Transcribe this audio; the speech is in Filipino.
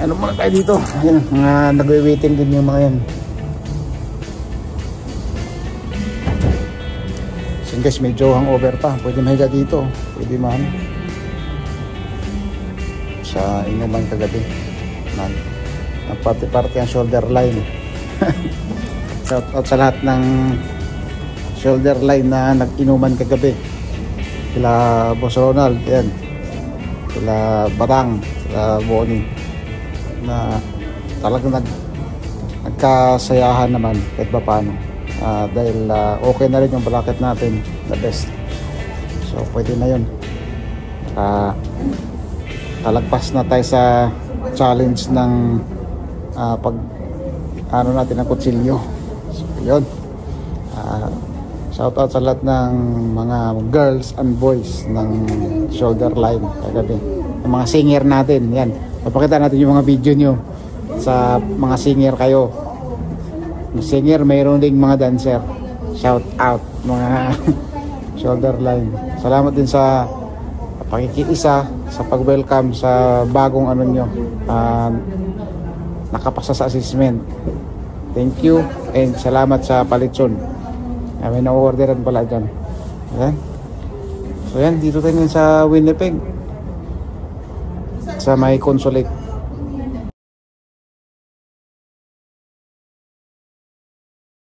Ano muna tayo dito? Ayan, mga nagwe-waiting din yung mga yan. So guys, medyo hangover pa. Pwede mahiga dito. Pwede man. Sa inuman kagabi. Nagparty-party ang shoulder line. Shout out sa lahat ng shoulder line na nag-inuman kagabi. Sila Boss Ronald, yan. Sila Batang, sila Bonnie. Na talagang nagkasayahan naman kahit pa paano. Dahil okay na rin yung bracket natin, the best. So pwede na yun. Kalagpas na tayo sa challenge ng pag ano natin ng kutsilyo. So yun. Shout out sa lahat ng mga girls and boys ng shoulder line kagabi. Yung mga singer natin, yan. Papakita natin yung mga video nyo sa mga singer kayo. Singer, mayroon ding mga dancer. Shout out mga shoulder line. Salamat din sa pakikiisa, sa pag-welcome sa bagong ano nyo, nakapasa sa assessment. Thank you and salamat sa palitson. May na-orderan pala dyan. Ayan. So yan, dito tayo sa Winnipeg, sa may consulate.